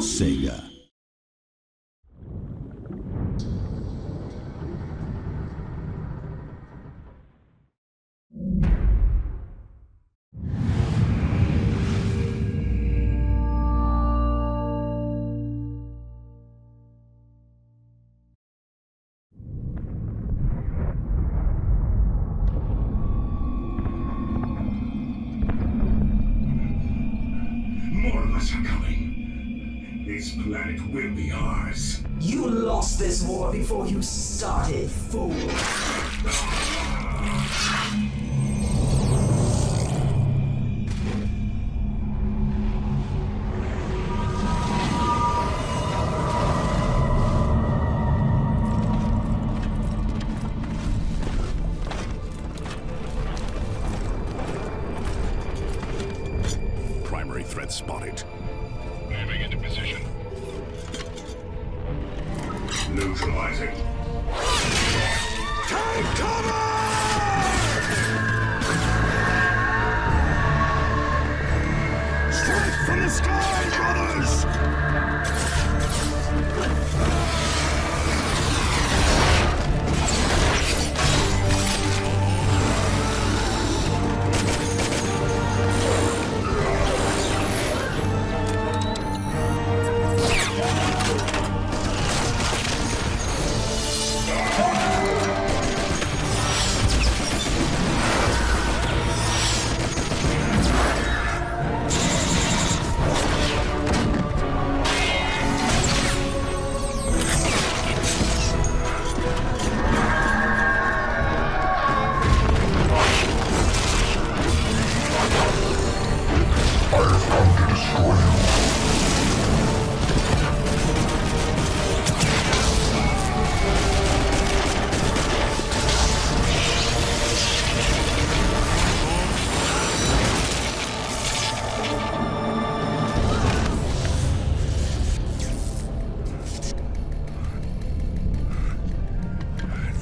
Sega. More of us are coming. This planet will be ours. You lost this war before you started, fool. Primary threat spotted. Moving into position. Neutralizing. Take cover! Strike from the sky, brothers!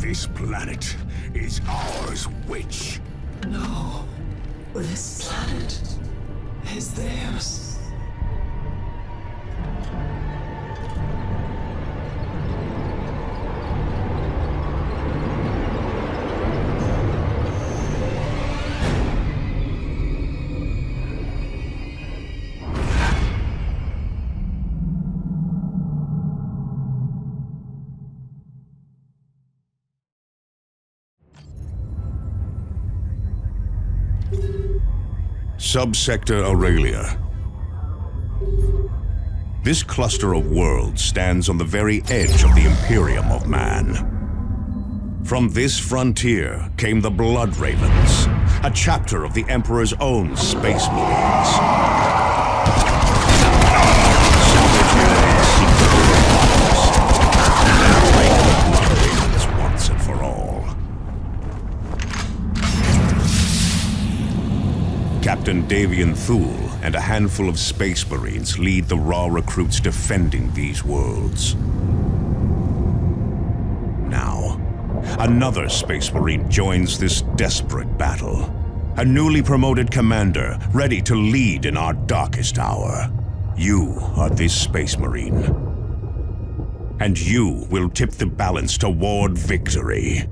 This planet is ours, witch. No, this planet is theirs. Subsector Aurelia. This cluster of worlds stands on the very edge of the Imperium of Man. From this frontier came the Blood Ravens, a chapter of the Emperor's own Space Marines. Once and for all. Captain Davian Thule and a handful of Space Marines lead the raw recruits defending these worlds. Now, another Space Marine joins this desperate battle. A newly promoted commander, ready to lead in our darkest hour. You are this Space Marine. And you will tip the balance toward victory.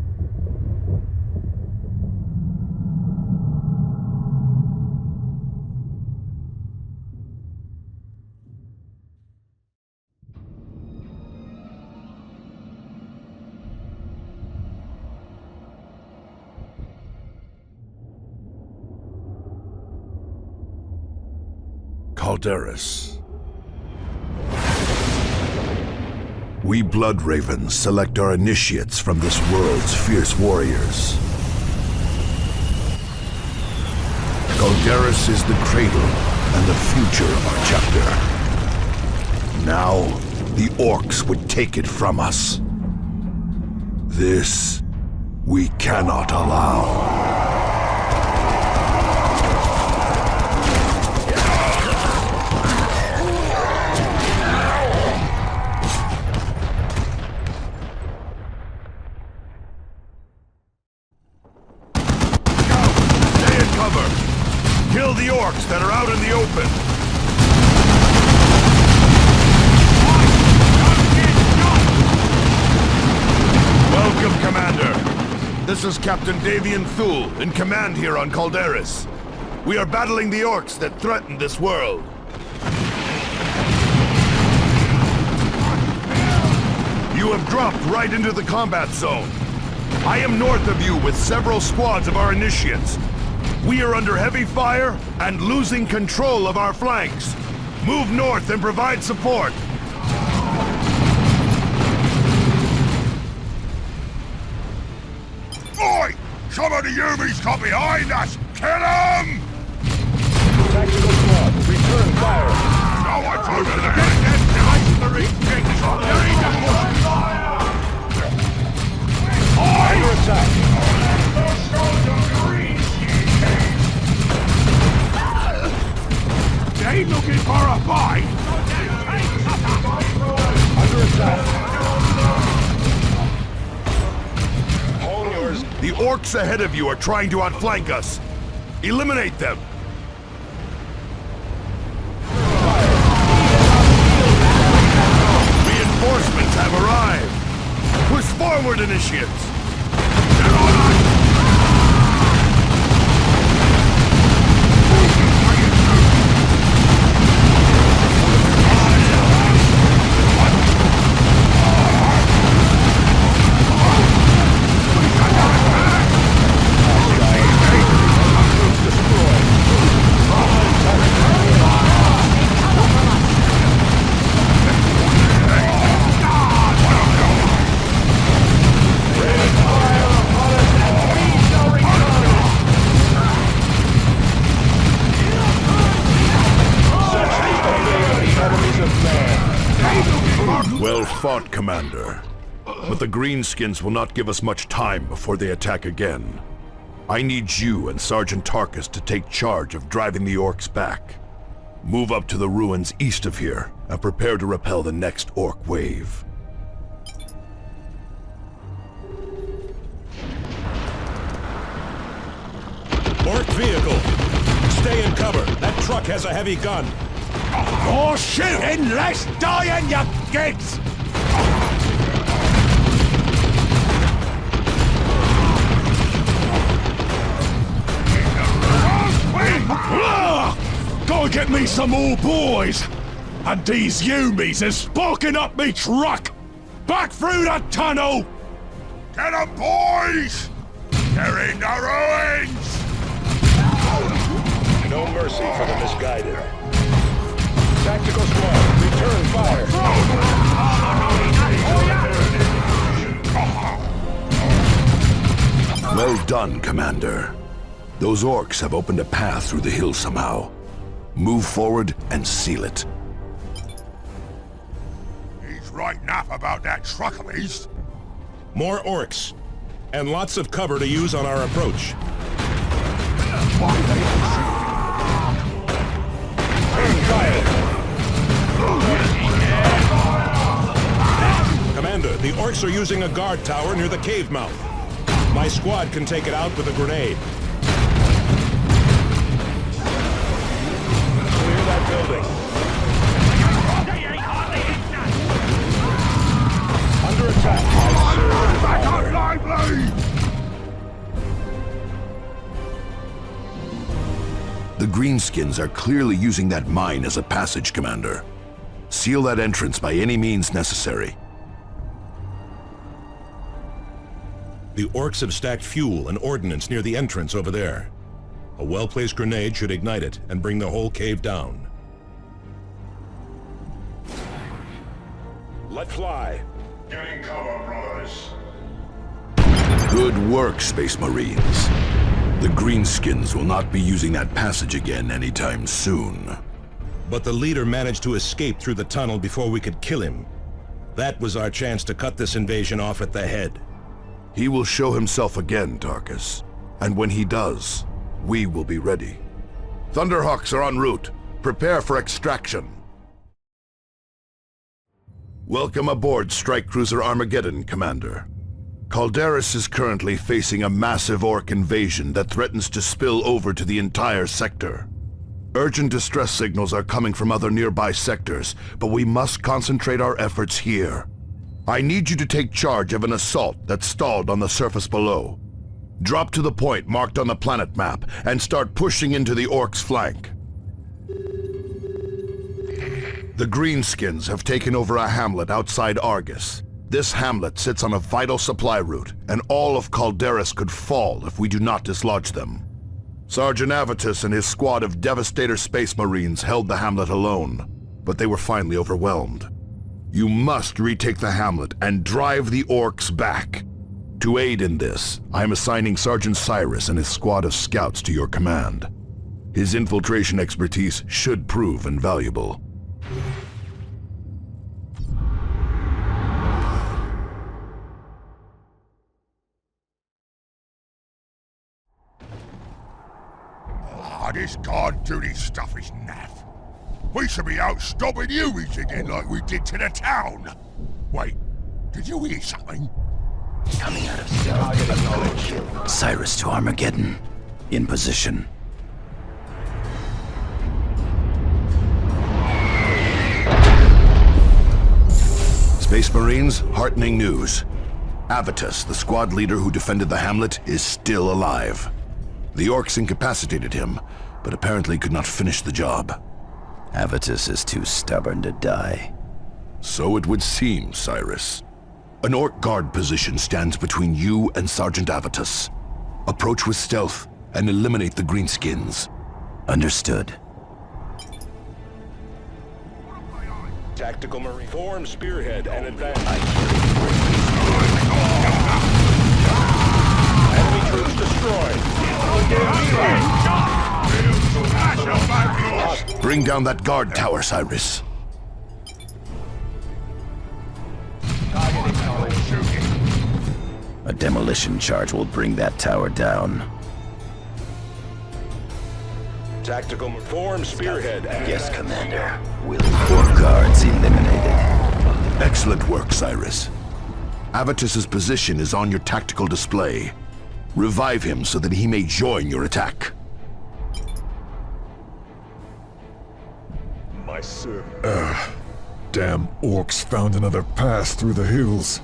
Calderis. We Blood Ravens select our initiates from this world's fierce warriors. Calderis is the cradle and the future of our chapter. Now, the orcs would take it from us. This, we cannot allow. Kill the orcs that are out in the open! This is Captain Davian Thule, in command here on Calderis. We are battling the orcs that threaten this world. You have dropped right into the combat zone. I am north of you with several squads of our initiates. We are under heavy fire and losing control of our flanks. Move north and provide support. Oi! Some of the Yumis got behind us! Kill them! Tactical squad, return fire. No one's over there! Get the retake! Under attack. They ain't looking for a fight! Under attack. Hold yours. The orcs ahead of you are trying to outflank us. Eliminate them! Reinforcements have arrived! Push forward, initiates! They're on us! Well fought, Commander. But the Greenskins will not give us much time before they attack again. I need you and Sergeant Tarkus to take charge of driving the orcs back. Move up to the ruins east of here and prepare to repel the next orc wave. Orc vehicle! Stay in cover. That truck has a heavy gun. More shooting, less dying, you kids! Go get me some more boys! And these Yumis is sparking up me truck! Back through the tunnel! Get 'em, boys! They're in the ruins! No mercy for the misguided. Tactical squad, return fire. Well done, Commander. Those orcs have opened a path through the hill somehow. Move forward and seal it. He's right enough about that truck of his. More orcs. And lots of cover to use on our approach. Commander, the orcs are using a guard tower near the cave mouth. My squad can take it out with a grenade. Clear that building. Under attack. Back up lively! The Greenskins are clearly using that mine as a passage, Commander. Seal that entrance by any means necessary. The orcs have stacked fuel and ordnance near the entrance over there. A well-placed grenade should ignite it and bring the whole cave down. Let fly. Getting cover, brothers. Good work, Space Marines. The Greenskins will not be using that passage again anytime soon. But the leader managed to escape through the tunnel before we could kill him. That was our chance to cut this invasion off at the head. He will show himself again, Tarkus. And when he does, we will be ready. Thunderhawks are en route. Prepare for extraction. Welcome aboard Strike Cruiser Armageddon, Commander. Calderis is currently facing a massive orc invasion that threatens to spill over to the entire sector. Urgent distress signals are coming from other nearby sectors, but we must concentrate our efforts here. I need you to take charge of an assault that's stalled on the surface below. Drop to the point marked on the planet map and start pushing into the Orcs' flank. The Greenskins have taken over a hamlet outside Argus. This hamlet sits on a vital supply route, and all of Calderis could fall if we do not dislodge them. Sergeant Avitus and his squad of Devastator Space Marines held the hamlet alone, but they were finally overwhelmed. You must retake the hamlet and drive the Orcs back. To aid in this, I am assigning Sergeant Cyrus and his squad of scouts to your command. His infiltration expertise should prove invaluable. This guard duty stuff is naff. We should be out stopping Uis again like we did to the town. Wait, did you hear something? Coming out of stealth. Cyrus to Armageddon. In position. Space Marines, heartening news. Avitus, the squad leader who defended the hamlet, is still alive. The Orcs incapacitated him, but apparently could not finish the job. Avitus is too stubborn to die. So it would seem, Cyrus. An Orc guard position stands between you and Sergeant Avitus. Approach with stealth and eliminate the Greenskins. Understood. Tactical Marine. Form spearhead and advance. Enemy troops destroyed. Bring down that guard tower, Cyrus. A demolition charge will bring that tower down. Tactical form spearhead and Yes, Commander. Will 4 guards eliminated. Excellent work, Cyrus. Avitus's position is on your tactical display. Revive him so that he may join your attack. my servant. Damn Orcs found another path through the hills.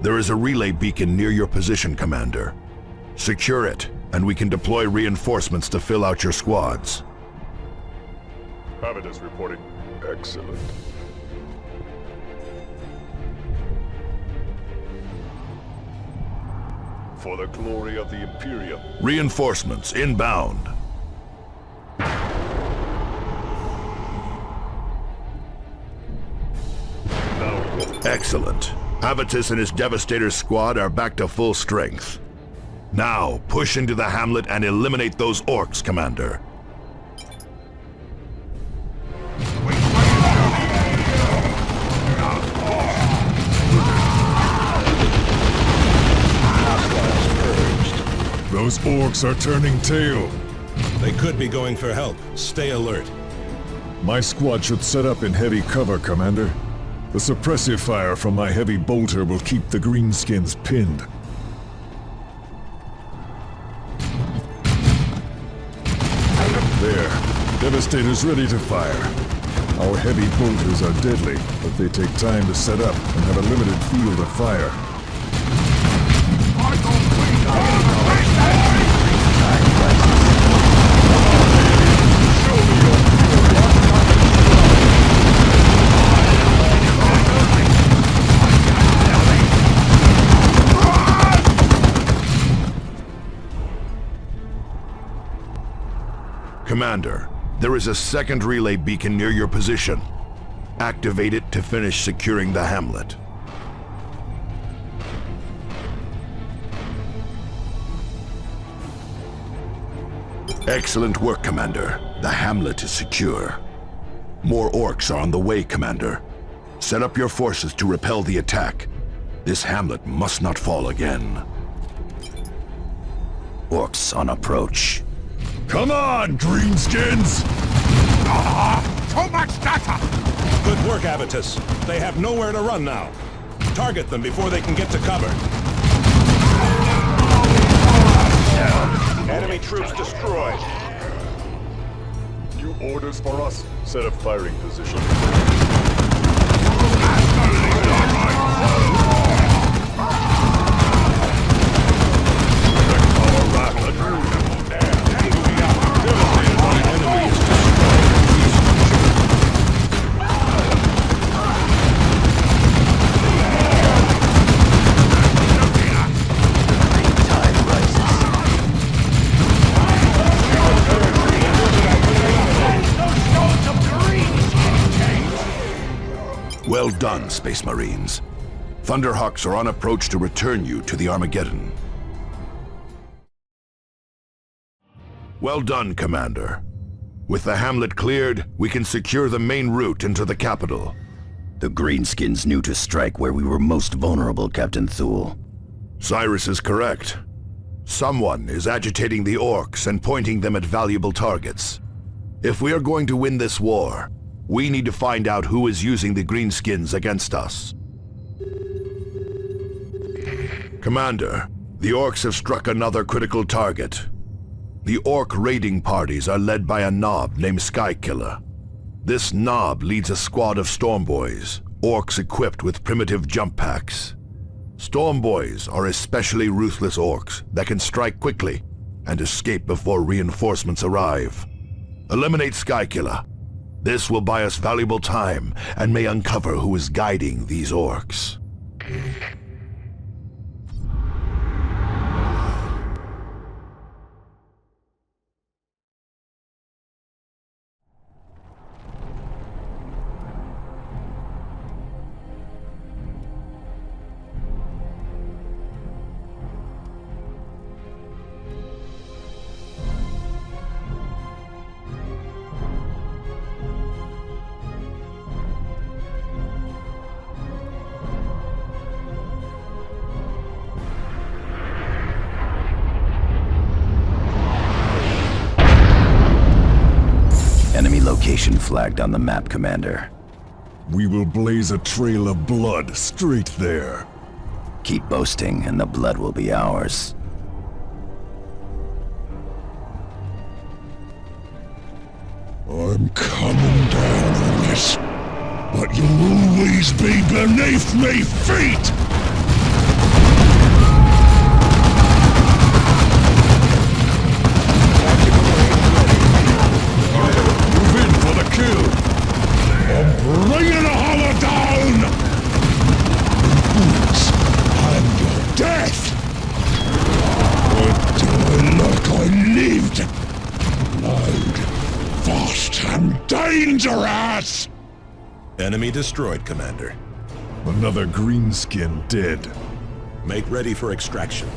There is a relay beacon near your position, Commander. Secure it, and we can deploy reinforcements to fill out your squads. Avitus reporting. Excellent. For the glory of the Imperium. Reinforcements inbound. Excellent. Avitus and his Devastator squad are back to full strength. Now, push into the hamlet and eliminate those Orcs, Commander. Those Orcs are turning tail. They could be going for help. Stay alert. My squad should set up in heavy cover, Commander. The suppressive fire from my heavy bolter will keep the greenskins pinned. There. Devastator's ready to fire. Our heavy bolters are deadly, but they take time to set up and have a limited field of fire. Commander, there is a second relay beacon near your position. Activate it to finish securing the hamlet. Excellent work, Commander. The hamlet is secure. More Orcs are on the way, Commander. Set up your forces to repel the attack. This hamlet must not fall again. Orcs on approach. Come on, greenskins! Too much data! Good work, Avitus. They have nowhere to run now. Target them before they can get to cover. Enemy troops destroyed. New orders for us. Set up firing position. Well done, Space Marines. Thunderhawks are on approach to return you to the Armageddon. Well done, Commander. With the Hamlet cleared, we can secure the main route into the capital. The Greenskins knew to strike where we were most vulnerable, Captain Thule. Cyrus is correct. Someone is agitating the orcs and pointing them at valuable targets. If we are going to win this war, we need to find out who is using the Greenskins against us. Commander, the orcs have struck another critical target. The orc raiding parties are led by a knob named Skykilla. This knob leads a squad of Stormboys, orcs equipped with primitive jump packs. Stormboys are especially ruthless orcs that can strike quickly and escape before reinforcements arrive. Eliminate Skykilla. This will buy us valuable time and may uncover who is guiding these orcs. Enemy location flagged on the map, Commander. We will blaze a trail of blood straight there. Keep boasting, and the blood will be ours. I'm coming down on this, but you'll always be beneath me feet! Kill! I'm bringing a hammer down! Boots and your death! I die like I lived! Loud, fast and dangerous! Enemy destroyed, Commander. Another greenskin dead. Make ready for extraction.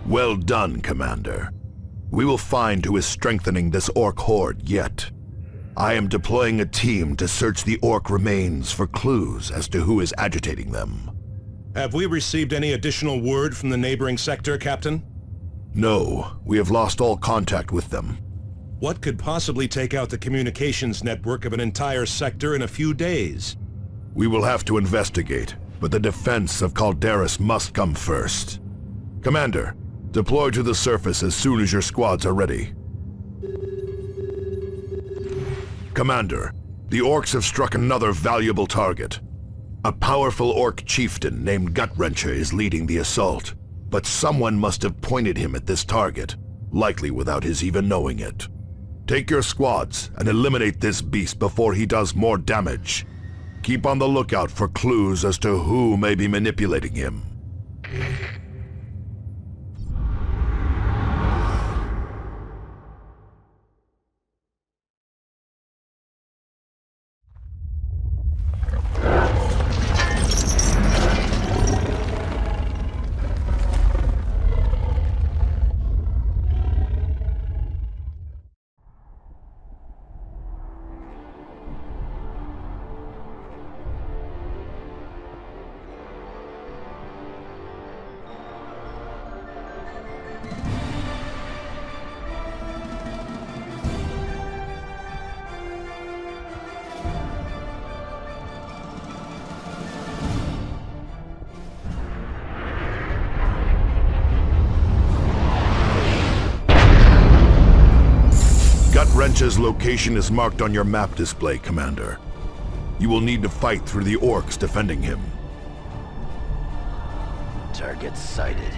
Well done, Commander. We will find who is strengthening this orc horde yet. I am deploying a team to search the orc remains for clues as to who is agitating them. Have we received any additional word from the neighboring sector, Captain? No, we have lost all contact with them. What could possibly take out the communications network of an entire sector in a few days? We will have to investigate, but the defense of Calderis must come first. Commander, deploy to the surface as soon as your squads are ready. Commander, the orcs have struck another valuable target. A powerful orc chieftain named Gutrencha is leading the assault, but someone must have pointed him at this target, likely without his even knowing it. Take your squads and eliminate this beast before he does more damage. Keep on the lookout for clues as to who may be manipulating him. Gutrencha's location is marked on your map display, Commander. You will need to fight through the orcs defending him. Target sighted.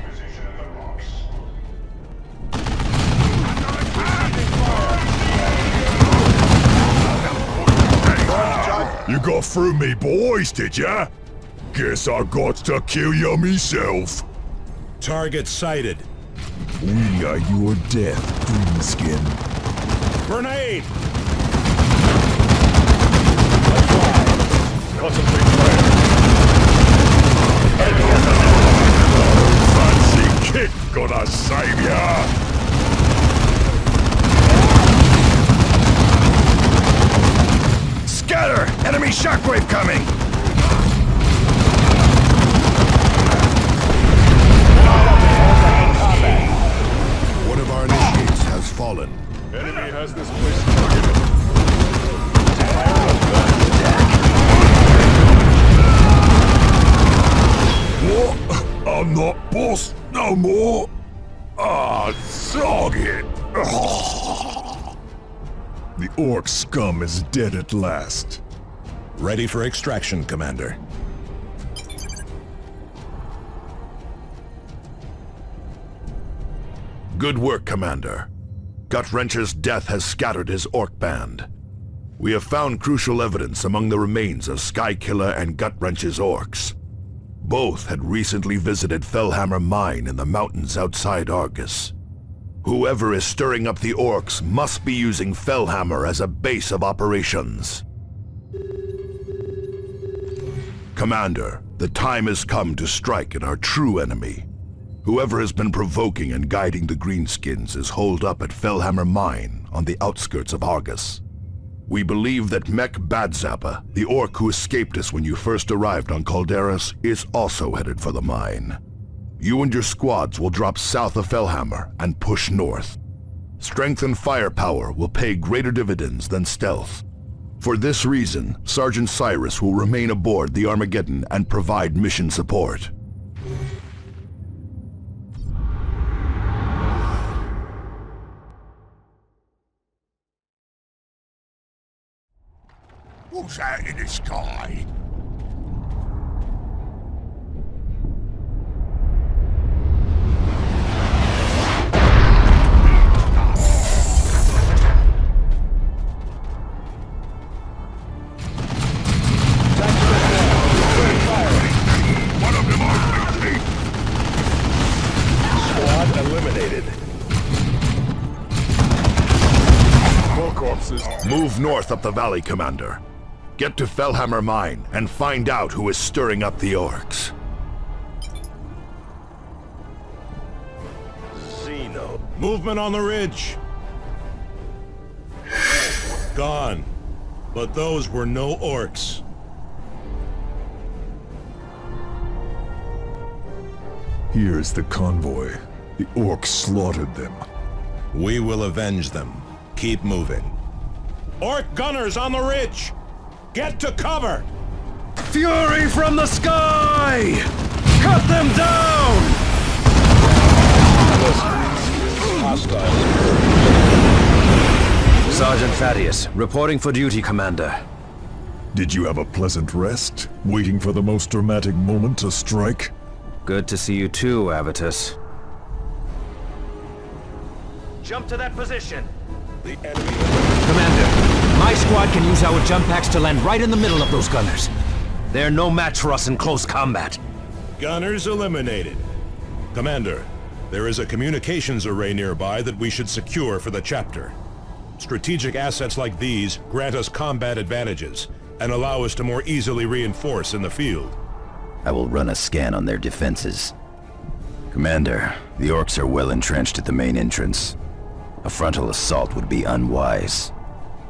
You got through me, boys, did ya? Guess I got to kill you myself. Target sighted. We are your death, Greenskin. Grenade! Concentrate fire. Fancy kick gonna save ya! Scatter! Enemy shockwave coming! One of our initiates has fallen. Enemy has this place targeted. What? I'm not boss no more. Ah, sog it. The orc scum is dead at last. Ready for extraction, Commander. Good work, Commander. Gutrencha's death has scattered his orc band. We have found crucial evidence among the remains of Skykilla and Gutrencha's orcs. Both had recently visited Fellhammer Mine in the mountains outside Argus. Whoever is stirring up the orcs must be using Fellhammer as a base of operations. Commander, the time has come to strike at our true enemy. Whoever has been provoking and guiding the Greenskins is holed up at Fellhammer Mine on the outskirts of Argus. We believe that Mech Badzappa, the orc who escaped us when you first arrived on Calderas, is also headed for the mine. You and your squads will drop south of Fellhammer and push north. Strength and firepower will pay greater dividends than stealth. For this reason, Sergeant Cyrus will remain aboard the Armageddon and provide mission support. What's that in the sky? One of them are guilty. Squad eliminated. More corpses. Move north up the valley, Commander. Get to Fellhammer Mine and find out who is stirring up the orcs. Xeno. Movement on the ridge! Gone. But those were no orcs. Here's the convoy. The orcs slaughtered them. We will avenge them. Keep moving. Orc gunners on the ridge! Get to cover! Fury from the sky! Cut them down! Hostiles. Sergeant Thaddeus, reporting for duty, Commander. Did you have a pleasant rest, waiting for the most dramatic moment to strike? Good to see you too, Avitus. Jump to that position! The enemy. Commander, my squad can use our jump packs to land right in the middle of those gunners. They're no match for us in close combat. Gunners eliminated. Commander, there is a communications array nearby that we should secure for the chapter. Strategic assets like these grant us combat advantages and allow us to more easily reinforce in the field. I will run a scan on their defenses. Commander, the orcs are well entrenched at the main entrance. A frontal assault would be unwise.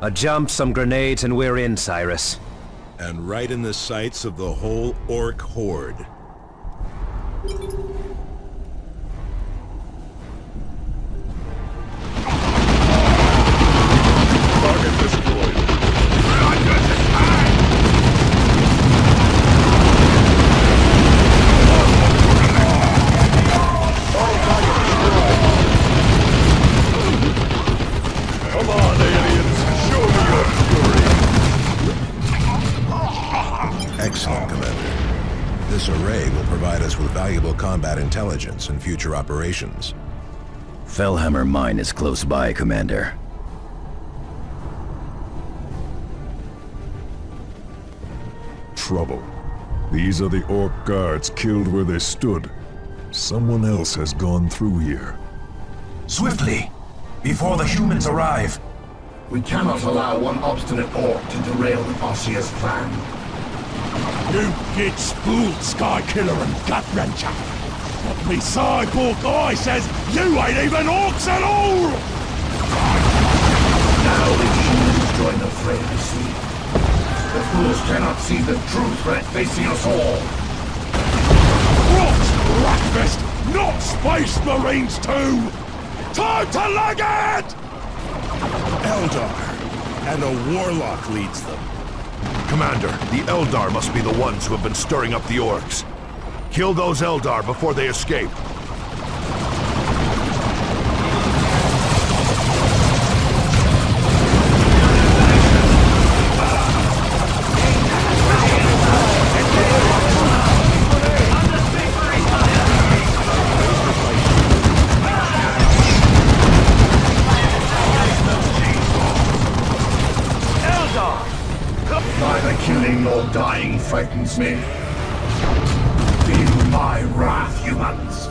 A jump, some grenades, and we're in, Cyrus. And right in the sights of the whole orc horde. Target destroyed. Come on, aliens. Show me your fury. Excellent, Commander. This array will provide us with valuable combat intelligence in future operations. Fellhammer Mine is close by, Commander. Trouble. These are the orc guards killed where they stood. Someone else has gone through here. Swiftly! Before the humans arrive! We cannot allow one obstinate orc to derail the Bossier's plan. You get spooled, Skykilla and Gutrencha. But me cyborg eye says you ain't even orcs at all! Now the humans join the fray, you see. The fools cannot see the true threat facing us all. What? Ratfest! Not Space Marines too! Time to leg it! Eldar, and a warlock leads them. Commander, the Eldar must be the ones who have been stirring up the orcs. Kill those Eldar before they escape. Neither killing nor dying frightens me. Feel my wrath, humans.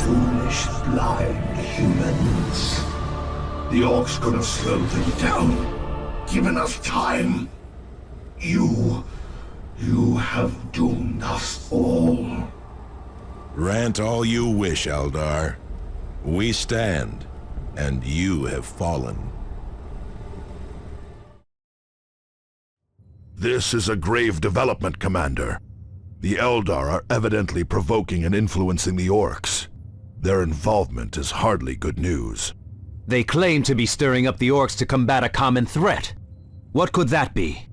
Foolish, blind humans. The orcs could have slowed them down, given us time. You have doomed us all. Rant all you wish, Eldar. We stand, and you have fallen. This is a grave development, Commander. The Eldar are evidently provoking and influencing the orcs. Their involvement is hardly good news. They claim to be stirring up the orcs to combat a common threat. What could that be?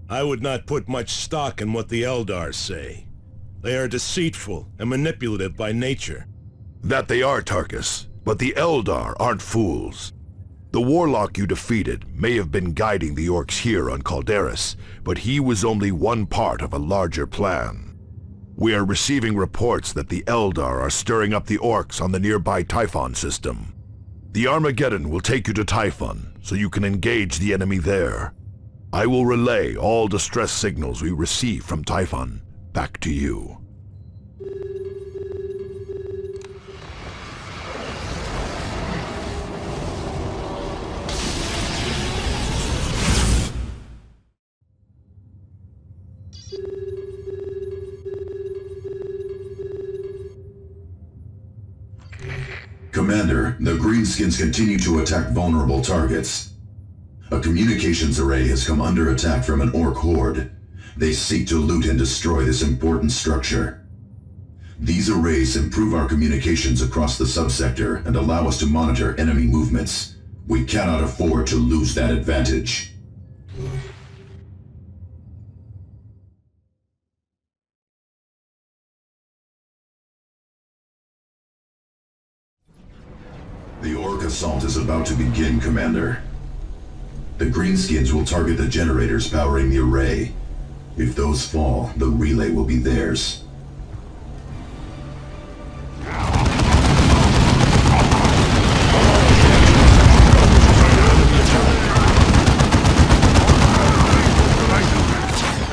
I would not put much stock in what the Eldar say. They are deceitful and manipulative by nature. That they are, Tarkus, but the Eldar aren't fools. The warlock you defeated may have been guiding the orcs here on Calderis, but he was only one part of a larger plan. We are receiving reports that the Eldar are stirring up the orcs on the nearby Typhon system. The Armageddon will take you to Typhon, so you can engage the enemy there. I will relay all distress signals we receive from Typhon back to you. Commander, the Greenskins continue to attack vulnerable targets. A communications array has come under attack from an orc horde. They seek to loot and destroy this important structure. These arrays improve our communications across the subsector and allow us to monitor enemy movements. We cannot afford to lose that advantage. The orc assault is about to begin, Commander. The Greenskins will target the generators powering the array. If those fall, the relay will be theirs.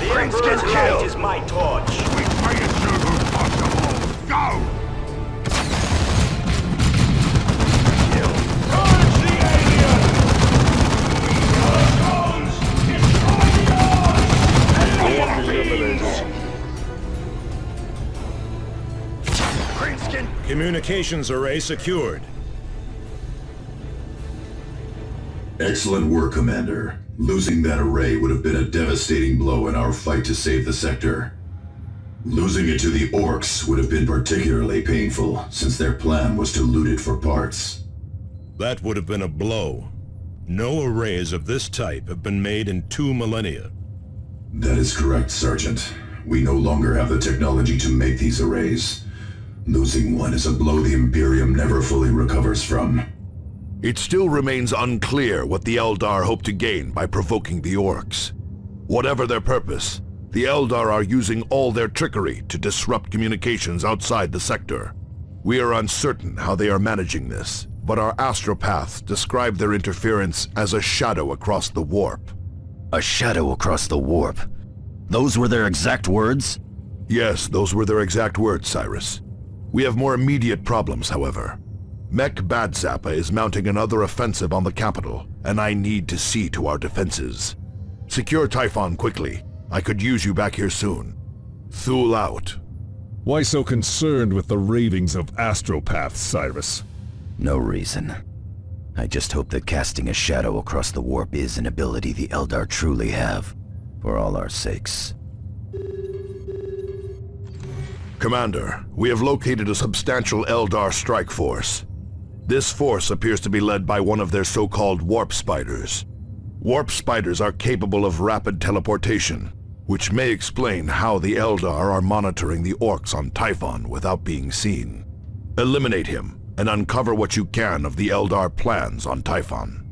The Emperor's light is my torch. We pay it to who's possible. Go! Communications array secured. Excellent work, Commander. Losing that array would have been a devastating blow in our fight to save the sector. Losing it to the orcs would have been particularly painful, since their plan was to loot it for parts. That would have been a blow. No arrays of this type have been made in 2 millennia. That is correct, Sergeant. We no longer have the technology to make these arrays. Losing one is a blow the Imperium never fully recovers from. It still remains unclear what the Eldar hope to gain by provoking the orcs. Whatever their purpose, the Eldar are using all their trickery to disrupt communications outside the sector. We are uncertain how they are managing this, but our astropaths describe their interference as a shadow across the warp. A shadow across the warp? Those were their exact words? Yes, those were their exact words, Cyrus. We have more immediate problems, however. Mech Badzappa is mounting another offensive on the capital, and I need to see to our defenses. Secure Typhon quickly. I could use you back here soon. Thule out. Why so concerned with the ravings of astropaths, Cyrus? No reason. I just hope that casting a shadow across the warp is an ability the Eldar truly have, for all our sakes. Commander, we have located a substantial Eldar strike force. This force appears to be led by one of their so-called warp spiders. Warp spiders are capable of rapid teleportation, which may explain how the Eldar are monitoring the orcs on Typhon without being seen. Eliminate him, and uncover what you can of the Eldar plans on Typhon.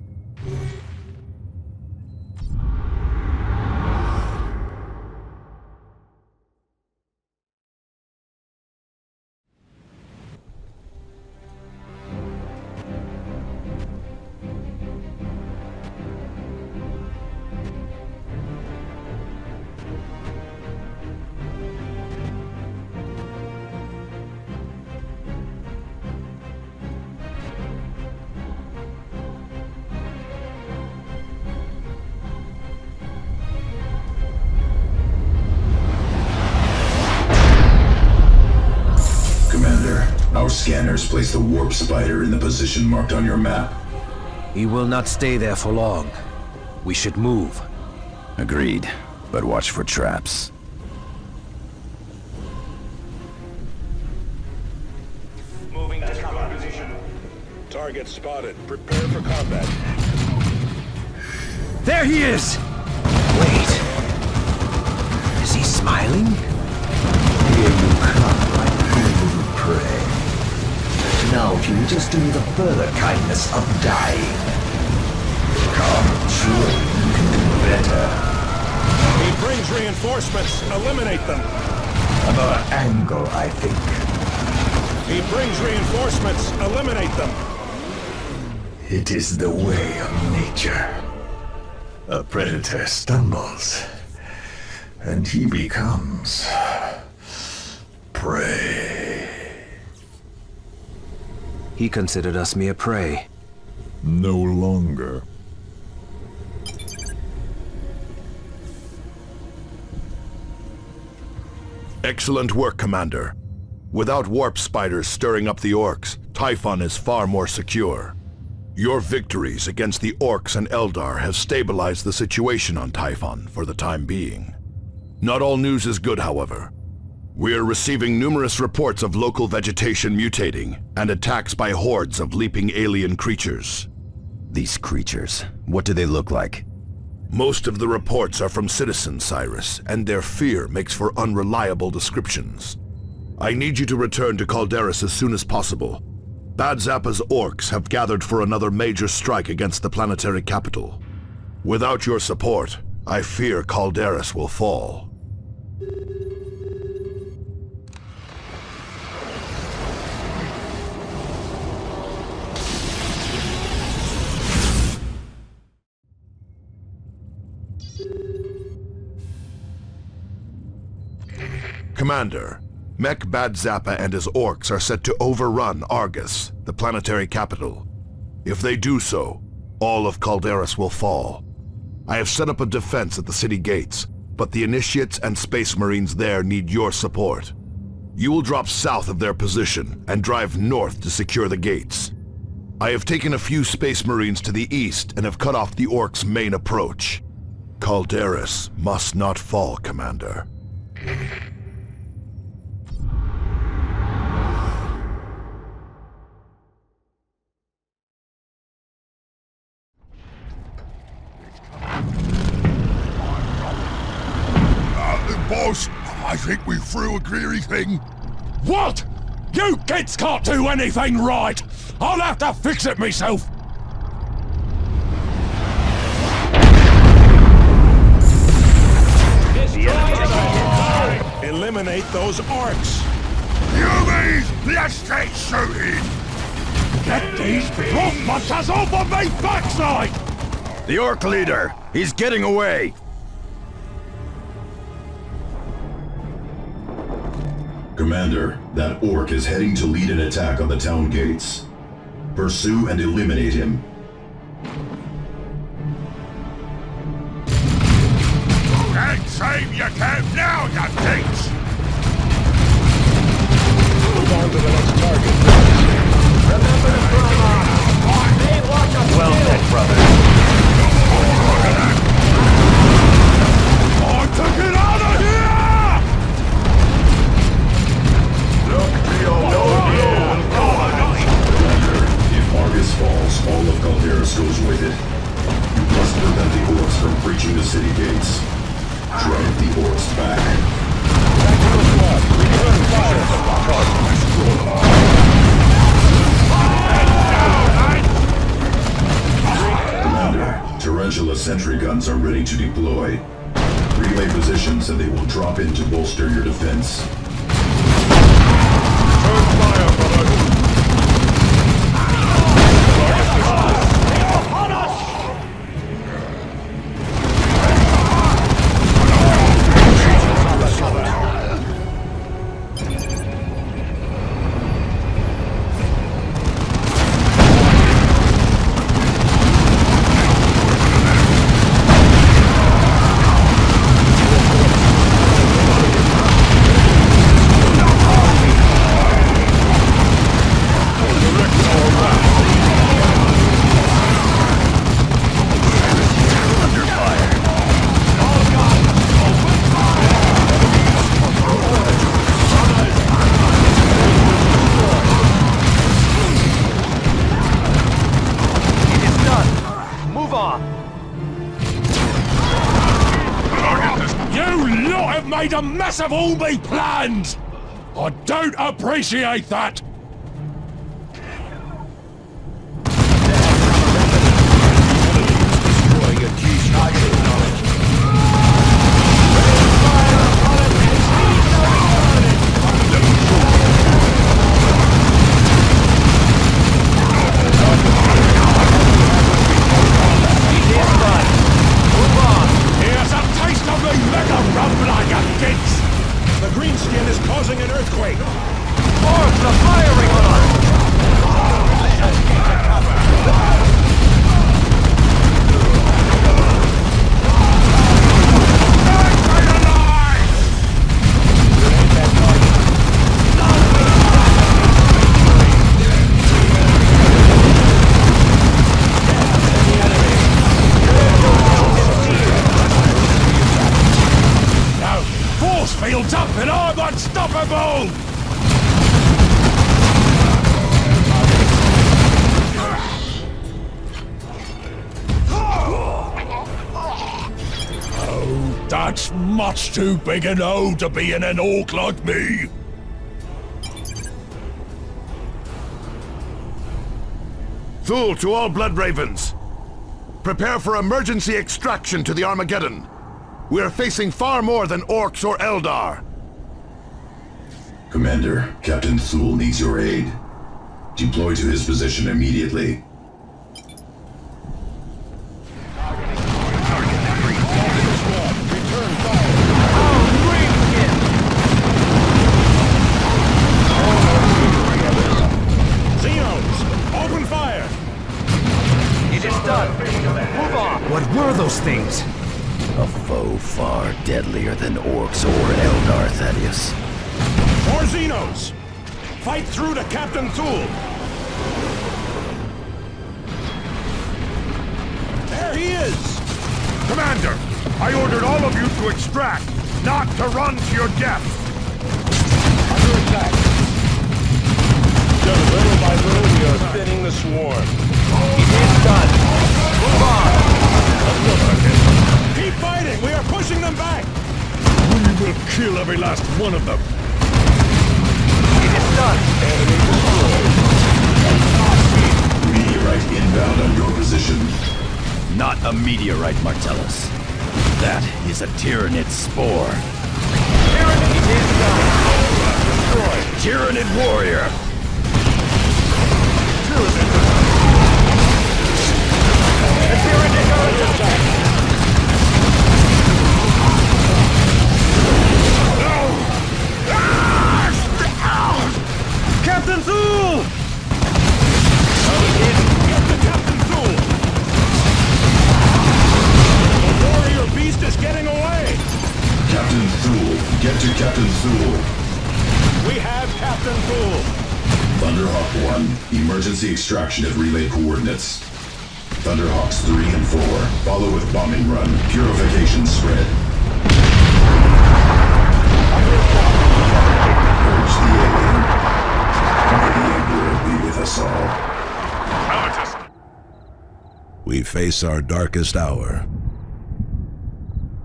Our scanners place the warp spider in the position marked on your map. He will not stay there for long. We should move. Agreed, but watch for traps. Moving to combat position. Target spotted. Prepare for combat. There he is! Wait. Is he smiling? Here you come, my golden prey. Now if you just do me the further kindness of dying. Come, surely you can do better. He brings reinforcements. Eliminate them. Another angle, I think. He brings reinforcements. Eliminate them. It is the way of nature. A predator stumbles, and he becomes prey. He considered us mere prey. No longer. Excellent work, Commander. Without warp spiders stirring up the orcs, Typhon is far more secure. Your victories against the orcs and Eldar have stabilized the situation on Typhon for the time being. Not all news is good, however. We are receiving numerous reports of local vegetation mutating and attacks by hordes of leaping alien creatures. These creatures, what do they look like? Most of the reports are from citizens, Cyrus, and their fear makes for unreliable descriptions. I need you to return to Calderis as soon as possible. Badzappa's orcs have gathered for another major strike against the planetary capital. Without your support, I fear Calderis will fall. Commander, Mech Badzappa and his orcs are set to overrun Argus, the planetary capital. If they do so, all of Calderis will fall. I have set up a defense at the city gates, but the Initiates and Space Marines there need your support. You will drop south of their position and drive north to secure the gates. I have taken a few Space Marines to the east and have cut off the orcs' main approach. Calderis must not fall, Commander. Boss, I think we threw a greedy thing. What? You kids can't do anything right! I'll have to fix it myself! Eliminate those orcs. You mean let's get shooting! Get these rock monsters off of me backside! The orc leader! He's getting away! Commander, that orc is heading to lead an attack on the town gates. Pursue and eliminate him. Can't save your camp now, you dinks! Move on to the next target. Remember to climb on. Well said, brother. I took it out of here! Look to your If Argus falls, all of Calderas goes with it. You must prevent the orcs from breaching the city gates. Drive the orcs back. Tactical squad, return fire. Commander, Tarantula sentry guns are ready to deploy. Relay positions and they will drop in to bolster your defense. Return fire, brother. Made a mess of all me plans! I don't appreciate that! Destroying a key structure. Here's a taste of me mega rump like a gits! The green skin is causing an earthquake. Orcs are firing on us! Fields up and I'm unstoppable! Oh, that's much too big an O to be in an orc like me! Thule to all Blood Ravens. Prepare for emergency extraction to the Armageddon. We are facing far more than orcs or Eldar. Commander, Captain Thule needs your aid. Deploy to his position immediately. What were those things? A foe far deadlier than orcs or Eldar, Thaddeus. More Xenos! Fight through to Captain Thule! There he is! Commander, I ordered all of you to extract, not to run to your death. Under attack. Just little by little, we are thinning the swarm. It is done. Move on. Keep fighting! We are pushing them back! We will kill every last one of them! It is done. Meteorite inbound on your position. Not a meteorite, Martellus. That is a Tyrannid spore. Tyrannid is done. Destroyed. Tyrannid warrior! The Tyrannid are under attack. Captain Thule! 1, emergency extraction at relay coordinates. Thunderhawks 3 and 4, follow with bombing run, purification spread. Purge the alien. May the Emperor be with us all. We face our darkest hour.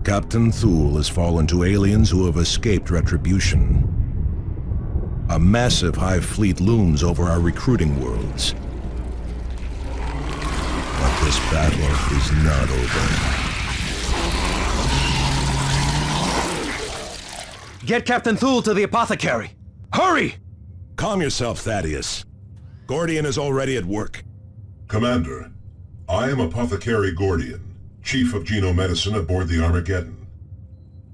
Captain Thule has fallen to aliens who have escaped retribution. A massive hive fleet looms over our recruiting worlds. But this battle is not over. Get Captain Thule to the apothecary! Hurry! Calm yourself, Thaddeus. Gordian is already at work. Commander, I am Apothecary Gordian, Chief of Genomedicine aboard the Armageddon.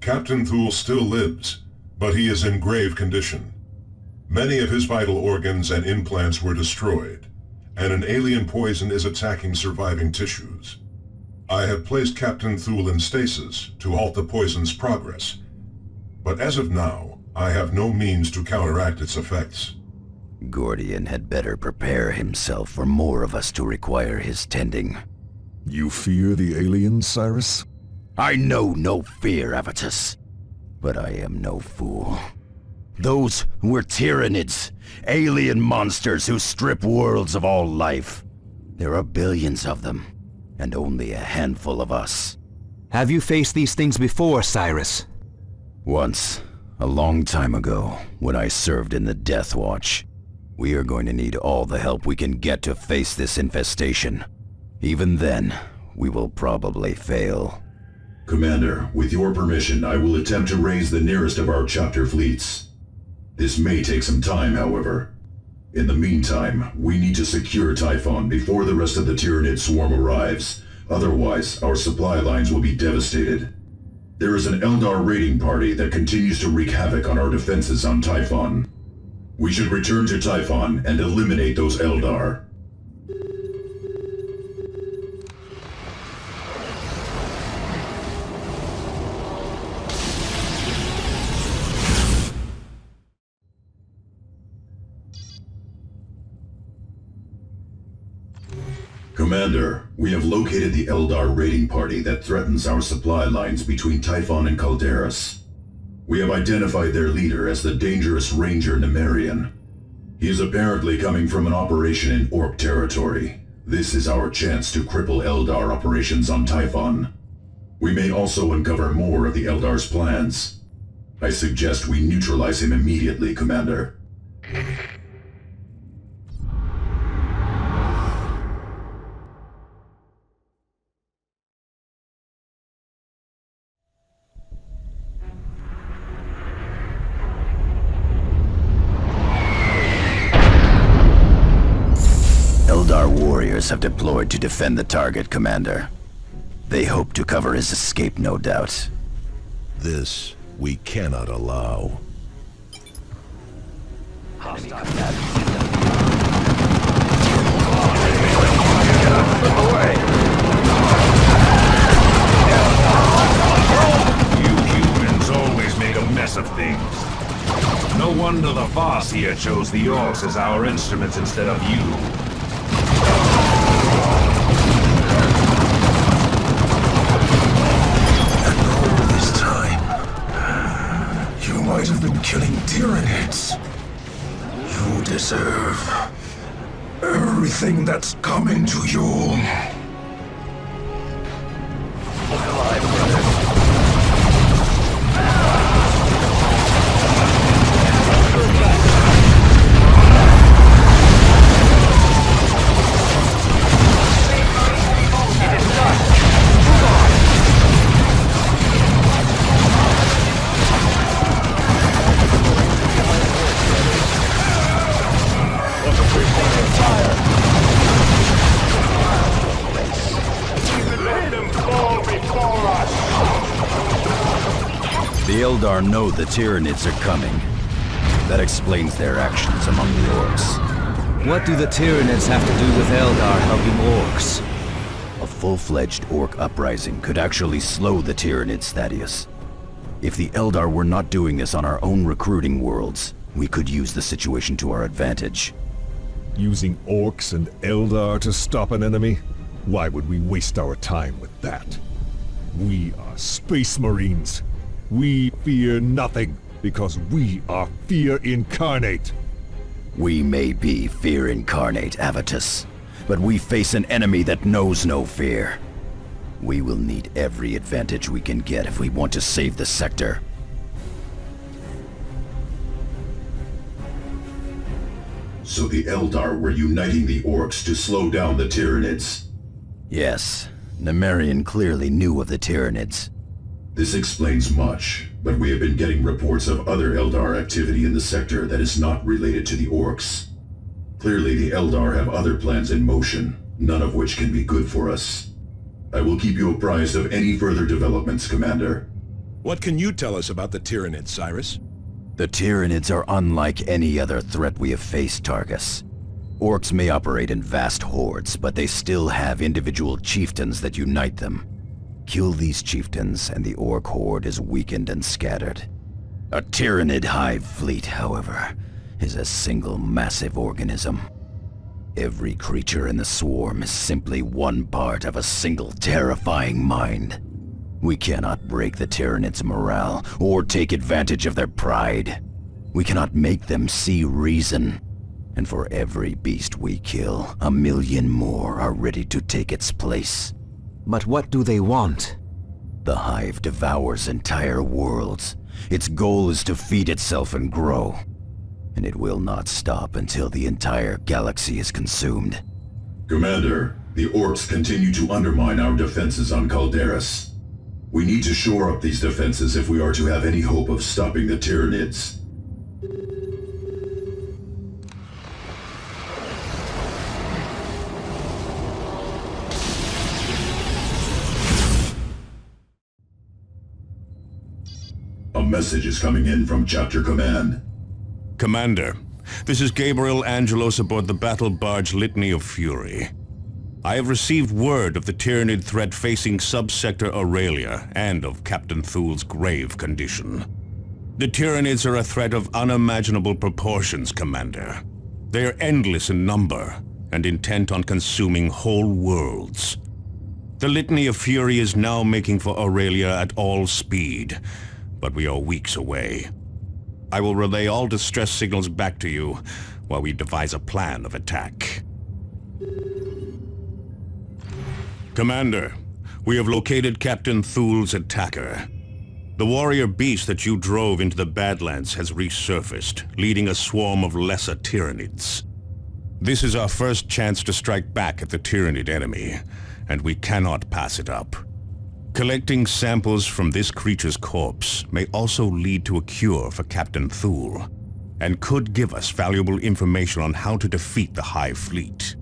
Captain Thule still lives, but he is in grave condition. Many of his vital organs and implants were destroyed, and an alien poison is attacking surviving tissues. I have placed Captain Thule in stasis to halt the poison's progress, but as of now, I have no means to counteract its effects. Gordian had better prepare himself for more of us to require his tending. You fear the aliens, Cyrus? I know no fear, Avitus, but I am no fool. Those were Tyranids, alien monsters who strip worlds of all life. There are billions of them, and only a handful of us. Have you faced these things before, Cyrus? Once, a long time ago, when I served in the Death Watch. We are going to need all the help we can get to face this infestation. Even then, we will probably fail. Commander, with your permission, I will attempt to raise the nearest of our chapter fleets. This may take some time, however. In the meantime, we need to secure Typhon before the rest of the Tyranid swarm arrives. Otherwise, our supply lines will be devastated. There is an Eldar raiding party that continues to wreak havoc on our defenses on Typhon. We should return to Typhon and eliminate those Eldar. Commander, we have located the Eldar raiding party that threatens our supply lines between Typhon and Calderas. We have identified their leader as the dangerous Ranger Nemerian. He is apparently coming from an operation in Orc territory. This is our chance to cripple Eldar operations on Typhon. We may also uncover more of the Eldar's plans. I suggest we neutralize him immediately, Commander. Eldar warriors have deployed to defend the target, Commander. They hope to cover his escape, no doubt. This we cannot allow. You humans always make a mess of things. No wonder the boss here chose the orcs as our instruments instead of you. This time, you might have been killing Tyranids. You deserve everything that's coming to you. The Eldar know the Tyranids are coming. That explains their actions among the orcs. What do the Tyranids have to do with Eldar helping orcs? A full-fledged orc uprising could actually slow the Tyranids, Thaddeus. If the Eldar were not doing this on our own recruiting worlds, we could use the situation to our advantage. Using orcs and Eldar to stop an enemy? Why would we waste our time with that? We are Space Marines. We fear nothing, because we are fear incarnate. We may be fear incarnate, Avitus, but we face an enemy that knows no fear. We will need every advantage we can get if we want to save the sector. So the Eldar were uniting the orcs to slow down the Tyranids. Yes, Nemerian clearly knew of the Tyranids. This explains much, but we have been getting reports of other Eldar activity in the sector that is not related to the orcs. Clearly the Eldar have other plans in motion, none of which can be good for us. I will keep you apprised of any further developments, Commander. What can you tell us about the Tyranids, Cyrus? The Tyranids are unlike any other threat we have faced, Targus. Orcs may operate in vast hordes, but they still have individual chieftains that unite them. Kill these chieftains, and the Orc horde is weakened and scattered. A Tyranid hive fleet, however, is a single massive organism. Every creature in the swarm is simply one part of a single terrifying mind. We cannot break the Tyranids' morale, or take advantage of their pride. We cannot make them see reason. And for every beast we kill, 1,000,000 more are ready to take its place. But what do they want? The hive devours entire worlds. Its goal is to feed itself and grow. And it will not stop until the entire galaxy is consumed. Commander, the orcs continue to undermine our defenses on Calderas. We need to shore up these defenses if we are to have any hope of stopping the Tyranids. A message is coming in from Chapter Command. Commander, this is Gabriel Angelos aboard the battle barge Litany of Fury. I have received word of the Tyranid threat facing Subsector Aurelia and of Captain Thule's grave condition. The Tyranids are a threat of unimaginable proportions, Commander. They are endless in number and intent on consuming whole worlds. The Litany of Fury is now making for Aurelia at all speed, but we are weeks away. I will relay all distress signals back to you while we devise a plan of attack. Commander, we have located Captain Thule's attacker. The warrior beast that you drove into the Badlands has resurfaced, leading a swarm of lesser Tyranids. This is our first chance to strike back at the Tyranid enemy, and we cannot pass it up. Collecting samples from this creature's corpse may also lead to a cure for Captain Thule, and could give us valuable information on how to defeat the Hive Fleet.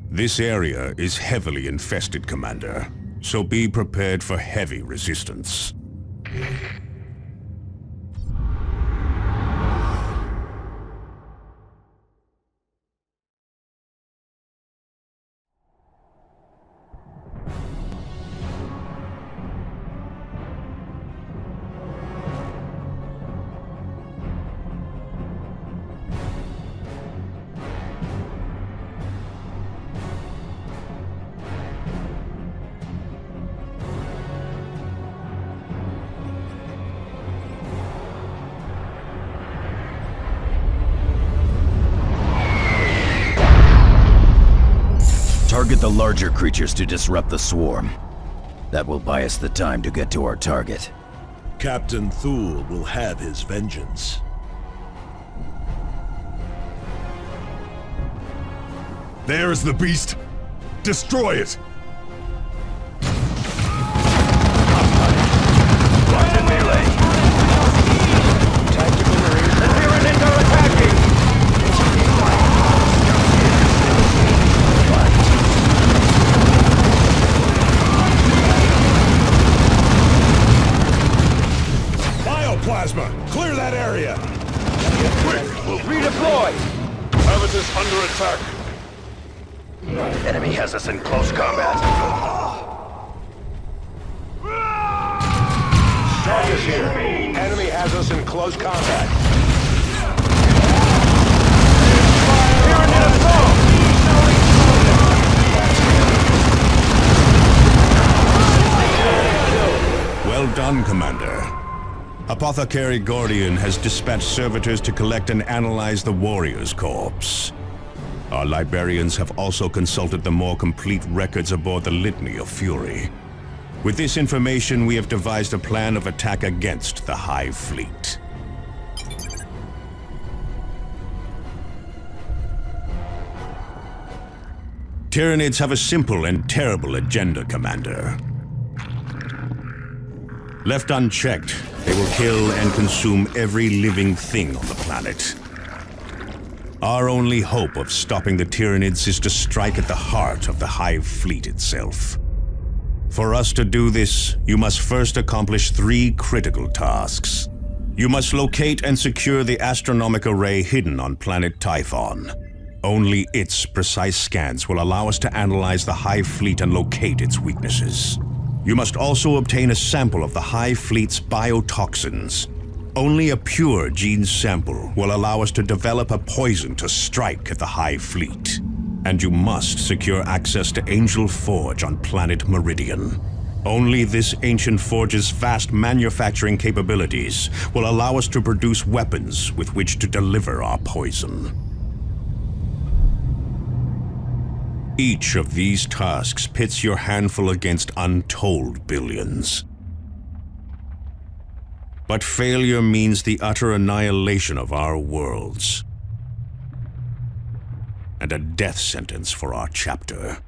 This area is heavily infested, Commander, so be prepared for heavy resistance. Target the larger creatures to disrupt the swarm. That will buy us the time to get to our target. Captain Thule will have his vengeance. There's the beast! Destroy it! Locked in melee. Tactical Marines. The Tyranids are attacking! Bioplasma! Clear that area! Quick! Redeploy! Avitus under attack! Enemy has us in close combat. Target here. Enemy has us in close combat. Here Well done, Commander. Apothecary Gordian has dispatched servitors to collect and analyze the warrior's corpse. Our librarians have also consulted the more complete records aboard the Litany of Fury. With this information, we have devised a plan of attack against the Hive Fleet. Tyranids have a simple and terrible agenda, Commander. Left unchecked, they will kill and consume every living thing on the planet. Our only hope of stopping the Tyranids is to strike at the heart of the Hive Fleet itself. For us to do this, you must first accomplish 3 critical tasks. You must locate and secure the astronomic array hidden on planet Typhon. Only its precise scans will allow us to analyze the Hive Fleet and locate its weaknesses. You must also obtain a sample of the Hive Fleet's biotoxins. Only a pure gene sample will allow us to develop a poison to strike at the Hive Fleet. And you must secure access to Angel Forge on planet Meridian. Only this ancient forge's vast manufacturing capabilities will allow us to produce weapons with which to deliver our poison. Each of these tasks pits your handful against untold billions. But failure means the utter annihilation of our worlds, and a death sentence for our chapter.